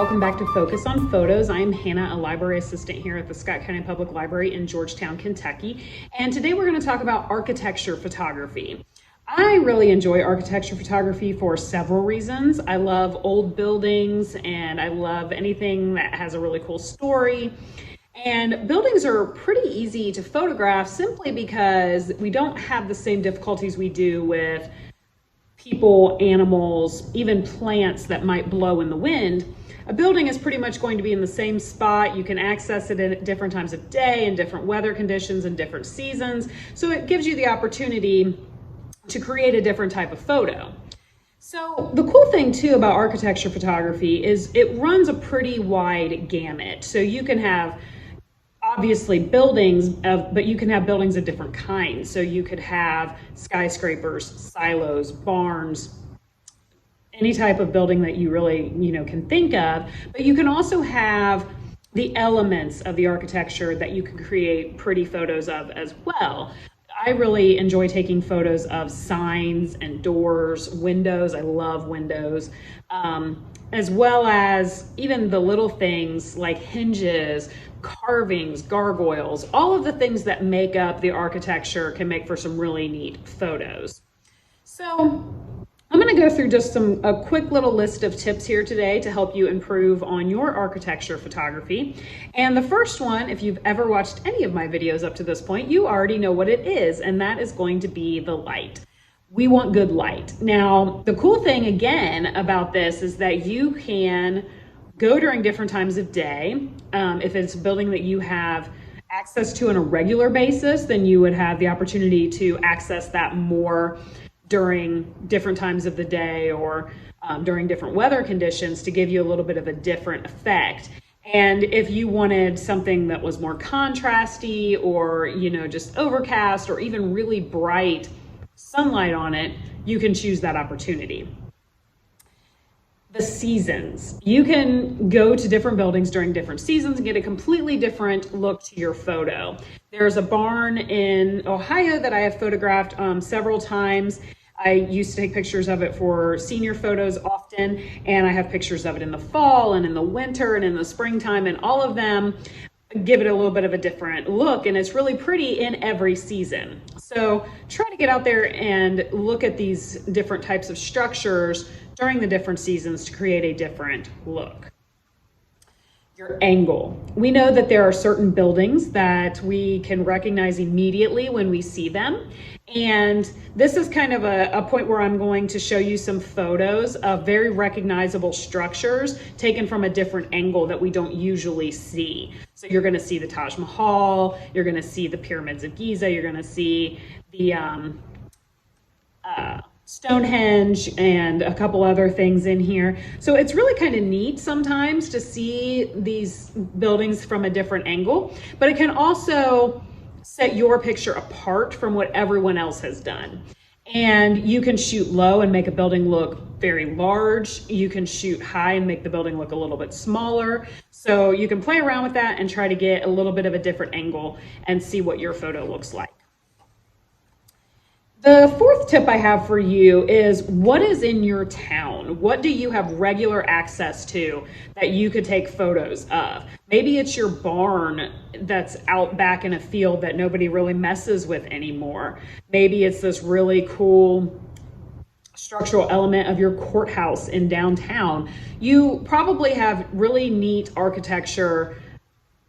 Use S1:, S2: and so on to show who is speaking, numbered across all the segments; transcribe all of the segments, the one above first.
S1: welcome back to Focus on Photos. I am Hannah, a library assistant here at the Scott County Public Library in Georgetown, Kentucky. And today we're going to talk about architecture photography. I really enjoy architecture photography for several reasons. I love old buildings and I love anything that has a really cool story. And buildings are pretty easy to photograph simply because we don't have the same difficulties we do with people, animals, even plants that might blow in the wind. A building is pretty much going to be in the same spot. You can access it at different times of day and different weather conditions and different seasons. So it gives you the opportunity to create a different type of photo. So the cool thing too about architecture photography is it runs a pretty wide gamut. So you can have obviously buildings, but you can have buildings of different kinds. So you could have skyscrapers, silos, barns, any type of building that you really, can think of. But you can also have the elements of the architecture that you can create pretty photos of as well. I really enjoy taking photos of signs and doors, windows. I love windows, as well as even the little things like hinges, carvings, gargoyles, all of the things that make up the architecture can make for some really neat photos. So I'm going to go through just a quick little list of tips here today to help you improve on your architecture photography. And the first one, if you've ever watched any of my videos up to this point, you already know what it is, and that is going to be the light. We want good light. Now, the cool thing again about this is that you can go during different times of day. If it's a building that you have access to on a regular basis, then you would have the opportunity to access that more during different times of the day or during different weather conditions to give you a little bit of a different effect. And if you wanted something that was more contrasty or, just overcast or even really bright sunlight on it, you can choose that opportunity. The seasons. You can go to different buildings during different seasons and get a completely different look to your photo. There's a barn in Ohio that I have photographed several times. I used to take pictures of it for senior photos often, and I have pictures of it in the fall and in the winter and in the springtime, and all of them give it a little bit of a different look, and it's really pretty in every season. So try to get out there and look at these different types of structures during the different seasons to create a different look. Your angle. We know that there are certain buildings that we can recognize immediately when we see them. And this is kind of a point where I'm going to show you some photos of very recognizable structures taken from a different angle that we don't usually see. So you're going to see the Taj Mahal, you're going to see the pyramids of Giza, you're going to see the Stonehenge and a couple other things in here. So it's really kind of neat sometimes to see these buildings from a different angle, but it can also set your picture apart from what everyone else has done. And you can shoot low and make a building look very large. You can shoot high and make the building look a little bit smaller. So you can play around with that and try to get a little bit of a different angle and see what your photo looks like. The fourth tip I have for you is what is in your town? What do you have regular access to that you could take photos of? Maybe it's your barn that's out back in a field that nobody really messes with anymore. Maybe it's this really cool structural element of your courthouse in downtown. You probably have really neat architecture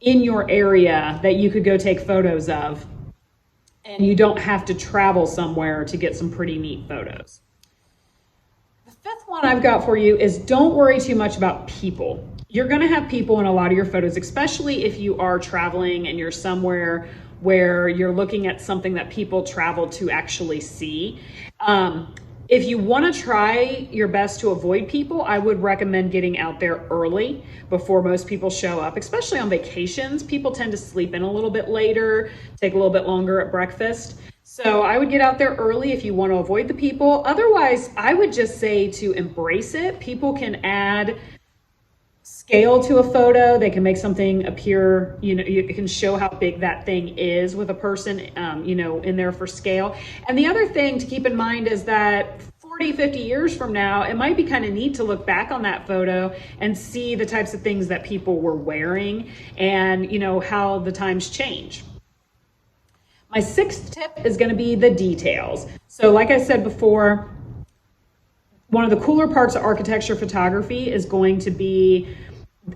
S1: in your area that you could go take photos of, and you don't have to travel somewhere to get some pretty neat photos. The fifth one I've got for you is don't worry too much about people. You're gonna have people in a lot of your photos, especially if you are traveling and you're somewhere where you're looking at something that people travel to actually see. If you want to try your best to avoid people, I would recommend getting out there early before most people show up, especially on vacations. People tend to sleep in a little bit later, take a little bit longer at breakfast. So I would get out there early if you want to avoid the people. Otherwise, I would just say to embrace it. People can add scale to a photo. They can make something appear, you can show how big that thing is with a person, in there for scale. And the other thing to keep in mind is that for 40, 50 years from now, it might be kind of neat to look back on that photo and see the types of things that people were wearing and, you know, how the times change. My sixth tip is going to be the details. So like I said before, one of the cooler parts of architecture photography is going to be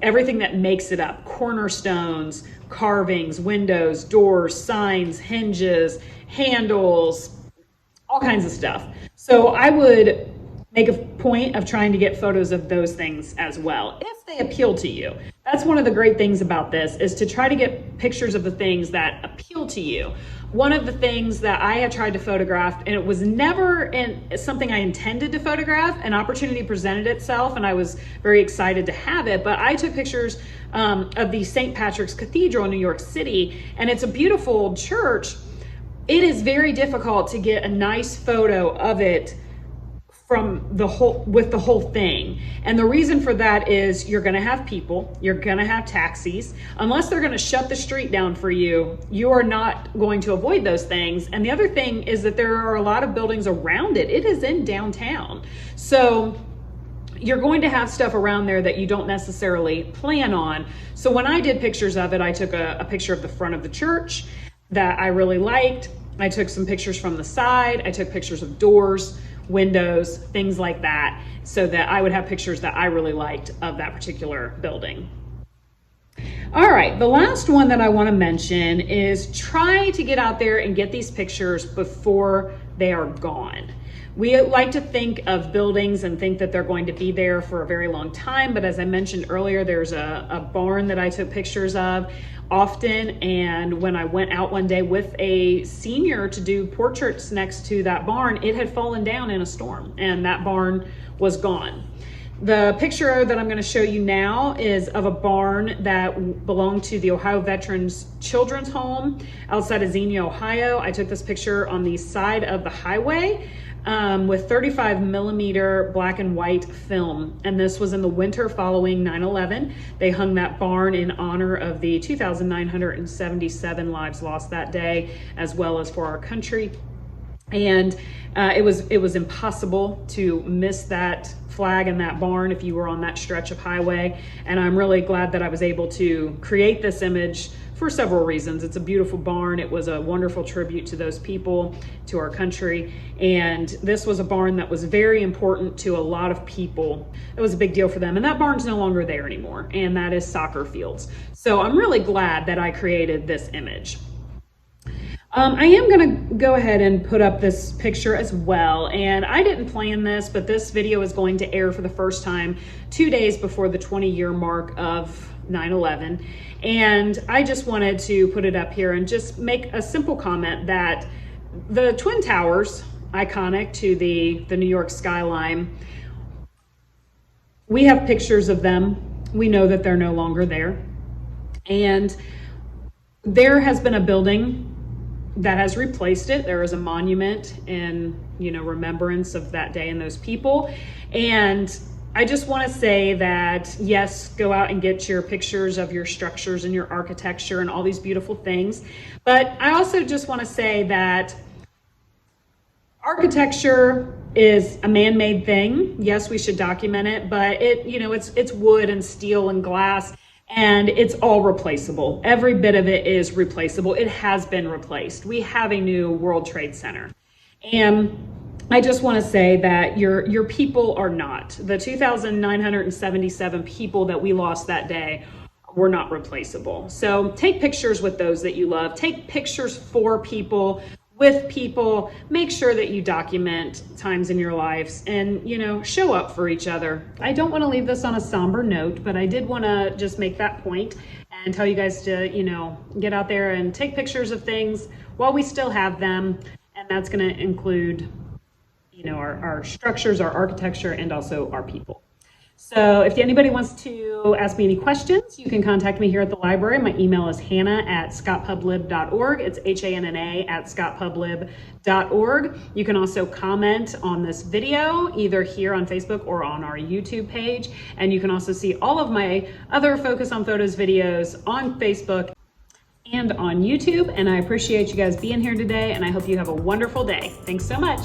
S1: everything that makes it up: cornerstones, carvings, windows, doors, signs, hinges, handles, all kinds of stuff. So I would make a point of trying to get photos of those things as well, if they appeal to you. That's one of the great things about this, is to try to get pictures of the things that appeal to you. One of the things that I had tried to photograph, and it was never something I intended to photograph, an opportunity presented itself and I was very excited to have it, but I took pictures of the St. Patrick's Cathedral in New York City, and it's a beautiful old church. It is very difficult to get a nice photo of it with the whole thing. And the reason for that is you're gonna have people, you're gonna have taxis. Unless they're gonna shut the street down for you, you are not going to avoid those things. And the other thing is that there are a lot of buildings around it. It is in downtown. So you're going to have stuff around there that you don't necessarily plan on. So when I did pictures of it, I took a picture of the front of the church that I really liked. I took some pictures from the side. I took pictures of doors, windows, things like that, so that I would have pictures that I really liked of that particular building. All right, the last one that I want to mention is try to get out there and get these pictures before they are gone. We like to think of buildings and think that they're going to be there for a very long time, but as I mentioned earlier, there's a barn that I took pictures of often, and when I went out one day with a senior to do portraits next to that barn, it had fallen down in a storm and that barn was gone. The picture that I'm going to show you now is of a barn that belonged to the Ohio Veterans Children's Home outside of Xenia, Ohio. I took this picture on the side of the highway with 35mm black and white film. And this was in the winter following 9/11. They hung that barn in honor of the 2,977 lives lost that day, as well as for our country. And it was impossible to miss that flag and that barn if you were on that stretch of highway. And I'm really glad that I was able to create this image for several reasons. It's a beautiful barn. It was a wonderful tribute to those people, to our country. And this was a barn that was very important to a lot of people. It was a big deal for them. And that barn's no longer there anymore. And that is soccer fields. So I'm really glad that I created this image. I am going to go ahead and put up this picture as well, and I didn't plan this, but this video is going to air for the first time 2 days before the 20-year mark of 9/11, and I just wanted to put it up here and just make a simple comment that the Twin Towers, iconic to the New York skyline, we have pictures of them. We know that they're no longer there, and there has been a building that has replaced it. There is a monument in, remembrance of that day and those people. And I just want to say that, yes, go out and get your pictures of your structures and your architecture and all these beautiful things. But I also just want to say that architecture is a man-made thing. Yes, we should document it, but it's wood and steel and glass, and it's all replaceable. Every bit of it is replaceable. It has been replaced. We have a new World Trade Center. And I just want to say that your people are not. The 2,977 people that we lost that day were not replaceable. So take pictures with those that you love. Take pictures for people, with people. Make sure that you document times in your lives and, show up for each other. I don't want to leave this on a somber note, but I did want to just make that point and tell you guys to, get out there and take pictures of things while we still have them. And that's going to include, our structures, our architecture, and also our people. So if anybody wants to ask me any questions, you can contact me here at the library. My email is hanna@scottpublib.org. It's HANNA@scottpublib.org. You can also comment on this video, either here on Facebook or on our YouTube page. And you can also see all of my other Focus on Photos videos on Facebook and on YouTube. And I appreciate you guys being here today, and I hope you have a wonderful day. Thanks so much.